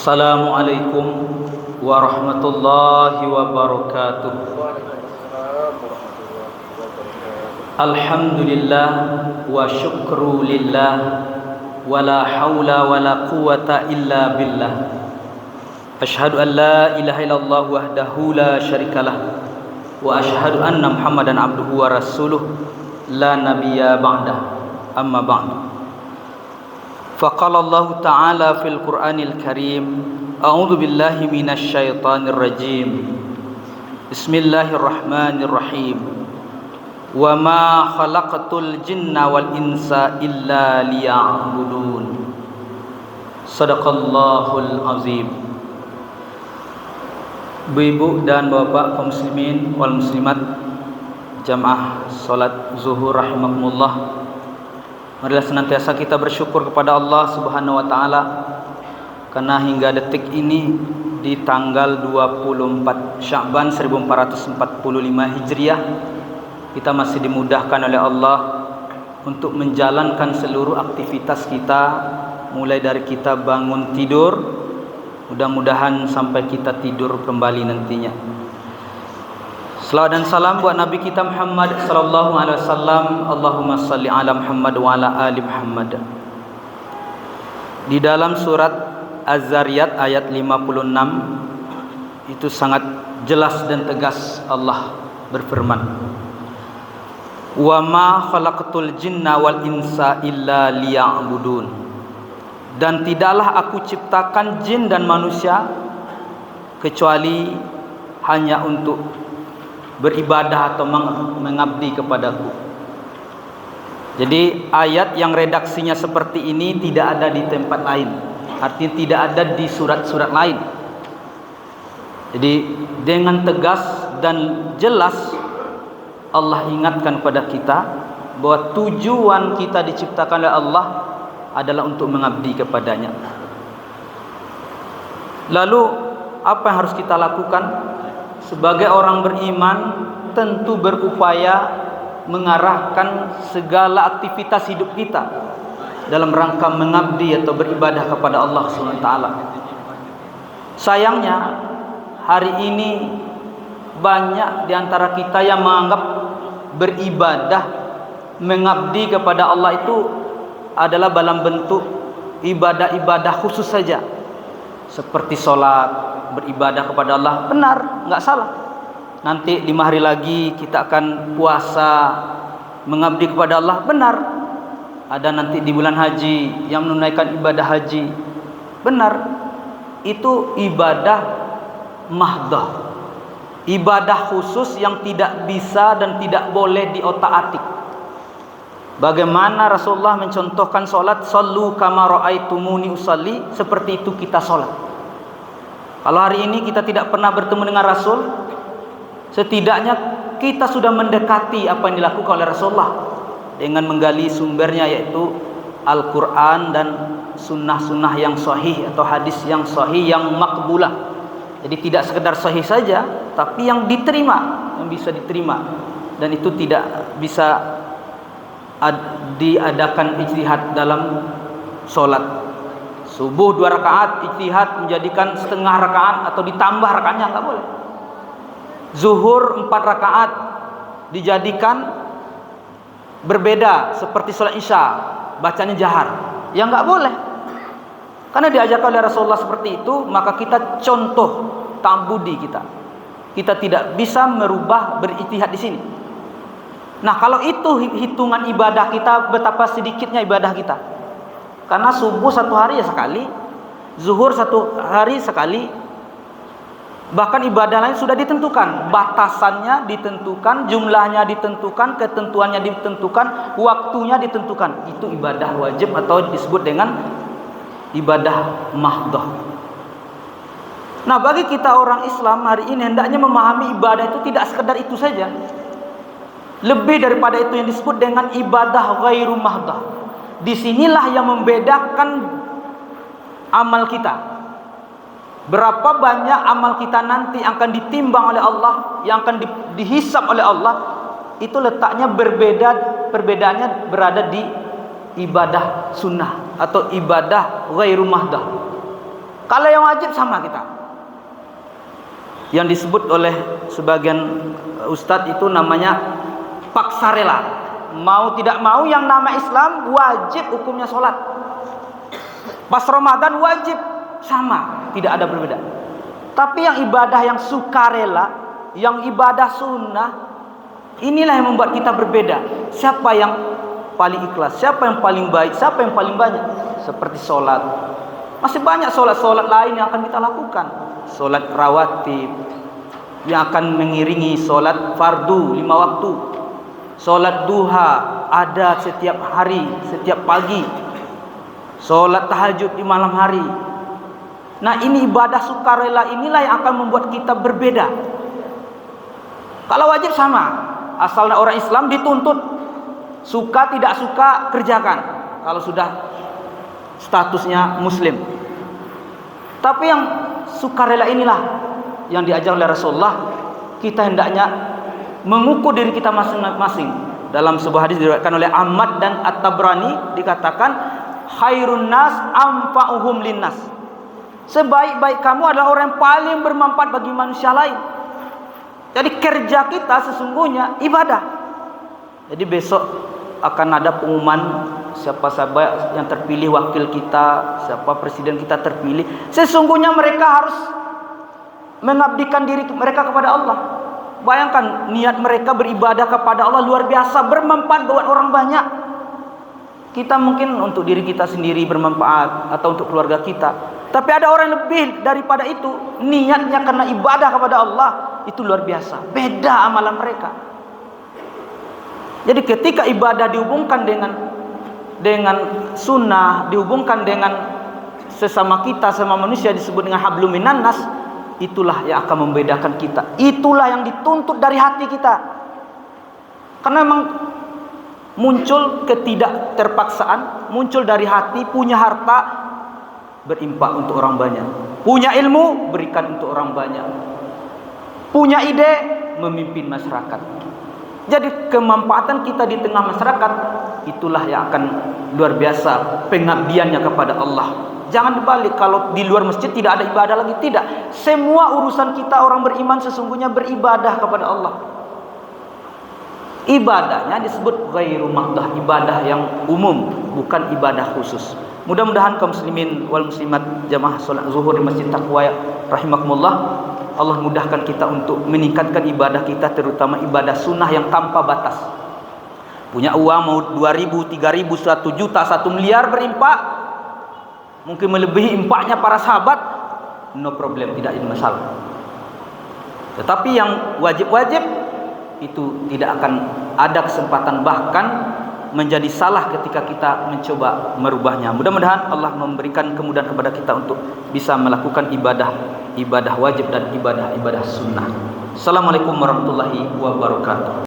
Assalamualaikum warahmatullahi wabarakatuh. Alhamdulillah wa syukru lillah wa la hawla wa la quwata illa billah. Ashhadu an la ilaha illallah wahdahu la syarikalah wa ashhadu anna Muhammadan abduhu wa rasuluh la nabiyya ba'dah. Amma ba'du. Faqala Allah Ta'ala fil Qur'anil Karim, a'udzu billahi minasy syaithanir rajim. Bismillahirrahmanirrahim. Wa ma khalaqatul jinna wal insa illa liya'budun. Shadaqallahul azim. Ibu-ibu dan bapak kaum muslimin wal muslimat, jamaah salat zuhur rahimakumullah. Marilah senantiasa kita bersyukur kepada Allah Subhanahu wa taala karena hingga detik ini di tanggal 24 Sya'ban 1445 Hijriah kita masih dimudahkan oleh Allah untuk menjalankan seluruh aktivitas kita, mulai dari kita bangun tidur, mudah-mudahan sampai kita tidur kembali nantinya. Salawat dan salam buat Nabi kita Muhammad sallallahu alaihi wasallam. Allahumma salli ala Muhammad wa ala ali Muhammad. Di dalam surat Az-Zariyat ayat 56 itu sangat jelas dan tegas Allah berfirman, "Wa ma khalaqatul jinna wal insa illa liya'budun." Dan tidaklah aku ciptakan jin dan manusia kecuali hanya untuk beribadah atau mengabdi kepadaku. Jadi ayat yang redaksinya seperti ini tidak ada di tempat lain, artinya tidak ada di surat-surat lain. Jadi dengan tegas dan jelas Allah ingatkan kepada kita bahwa tujuan kita diciptakan oleh Allah adalah untuk mengabdi kepadanya. Lalu apa yang harus kita lakukan? Sebagai orang beriman tentu berupaya mengarahkan segala aktivitas hidup kita dalam rangka mengabdi atau beribadah kepada Allah SWT. Sayangnya hari ini banyak di antara kita yang menganggap beribadah, mengabdi kepada Allah itu adalah dalam bentuk ibadah-ibadah khusus saja, seperti sholat, beribadah kepada Allah. Benar, enggak salah. Nanti 5 hari lagi kita akan puasa, mengabdi kepada Allah. Benar. Ada nanti di bulan haji yang menunaikan ibadah haji. Benar. Itu ibadah mahdah, ibadah khusus yang tidak bisa dan tidak boleh diotak-atik. Bagaimana Rasulullah mencontohkan solat, sallu kama ra'aitumuni usalli, seperti itu kita solat. Kalau hari ini kita tidak pernah bertemu dengan Rasul, setidaknya kita sudah mendekati apa yang dilakukan oleh Rasulullah dengan menggali sumbernya, yaitu Al-Quran dan sunnah-sunnah yang sahih atau hadis yang sahih yang makbulah. Jadi tidak sekedar sahih saja, tapi yang diterima, yang bisa diterima, dan itu tidak bisa diadakan ijtihad dalam solat. Subuh 2 rakaat ijtihad menjadikan setengah rakaat atau ditambah rakaatnya, enggak boleh. Zuhur 4 rakaat dijadikan berbeda seperti sholat isya, bacanya jahar, ya enggak boleh. Karena diajarkan oleh Rasulullah seperti itu, maka kita contoh ta'budi kita. Kita tidak bisa merubah berijtihad di sini. Nah, kalau itu hitungan ibadah kita, betapa sedikitnya ibadah kita. Karena subuh 1 hari ya sekali, zuhur 1 hari sekali, bahkan ibadah lain sudah ditentukan, batasannya ditentukan, jumlahnya ditentukan, ketentuannya ditentukan, waktunya ditentukan. Itu ibadah wajib atau disebut dengan ibadah mahdoh. Nah, bagi kita orang Islam hari ini hendaknya memahami ibadah itu tidak sekedar itu saja, lebih daripada itu yang disebut dengan ibadah ghairu mahdoh. Disinilah yang membedakan amal kita. Berapa banyak amal kita nanti akan ditimbang oleh Allah, yang akan dihisab oleh Allah, itu letaknya berbeda. Perbedaannya berada di ibadah sunnah atau ibadah ghairu mahdah. Kalau yang wajib sama kita. Yang disebut oleh sebagian ustadz itu namanya paksa rela. Mau tidak mau yang nama Islam wajib hukumnya sholat. Pas Ramadan wajib sama, tidak ada berbeda. Tapi yang ibadah yang sukarela, yang ibadah sunnah, inilah yang membuat kita berbeda. Siapa yang paling ikhlas, siapa yang paling baik, siapa yang paling banyak. Seperti sholat, masih banyak sholat-sholat lain yang akan kita lakukan. Sholat rawatib yang akan mengiringi sholat fardu 5 waktu. Sholat duha ada setiap hari, setiap pagi. Sholat tahajud di malam hari. Nah, ini ibadah sukarela inilah yang akan membuat kita berbeda. Kalau wajib sama, asalnya orang Islam dituntut suka tidak suka kerjakan kalau sudah statusnya muslim. Tapi yang sukarela inilah yang diajar oleh Rasulullah. Kita hendaknya mengukur diri kita masing-masing. Dalam sebuah hadis diriwayatkan oleh Ahmad dan At-Tabrani dikatakan, khairun nas anfa'uhum linnas. Sebaik-baik kamu adalah orang yang paling bermanfaat bagi manusia lain. Jadi kerja kita sesungguhnya ibadah. Jadi besok akan ada pengumuman siapa sahabat yang terpilih wakil kita, siapa presiden kita terpilih. Sesungguhnya mereka harus mengabdikan diri mereka kepada Allah. Bayangkan niat mereka beribadah kepada Allah luar biasa, bermanfaat buat orang banyak. Kita mungkin untuk diri kita sendiri bermanfaat atau untuk keluarga kita. Tapi ada orang yang lebih daripada itu, niatnya karena ibadah kepada Allah, itu luar biasa. Beda amalan mereka. Jadi ketika ibadah dihubungkan dengan sunnah, dihubungkan dengan sesama kita, sama manusia, disebut dengan hablum minan nas, itulah yang akan membedakan kita. Itulah yang dituntut dari hati kita. Karena memang muncul ketidakterpaksaan, muncul dari hati, punya harta, berimpak untuk orang banyak. Punya ilmu, berikan untuk orang banyak. Punya ide, memimpin masyarakat. Jadi kemanfaatan kita di tengah masyarakat, itulah yang akan luar biasa pengabdiannya kepada Allah. Jangan dibalik, kalau di luar masjid tidak ada ibadah lagi. Tidak, semua urusan kita orang beriman sesungguhnya beribadah kepada Allah. Ibadahnya disebut ghairu mahdah, ibadah yang umum, bukan ibadah khusus. Mudah-mudahan kaum muslimin wal muslimat jamaah salat zuhur di Masjid Taqwa rahimakumullah, Allah mudahkan kita untuk meningkatkan ibadah kita, terutama ibadah sunnah yang tanpa batas. Punya uang mau 2.000, 3.000, 1 juta, 1 miliar berimpak, mungkin melebihi impaknya para sahabat, no problem, tidak ada masalah. Tetapi yang wajib-wajib itu tidak akan ada kesempatan, bahkan menjadi salah ketika kita mencoba merubahnya. Mudah-mudahan Allah memberikan kemudahan kepada kita untuk bisa melakukan ibadah wajib dan ibadah sunnah. Assalamualaikum warahmatullahi wabarakatuh.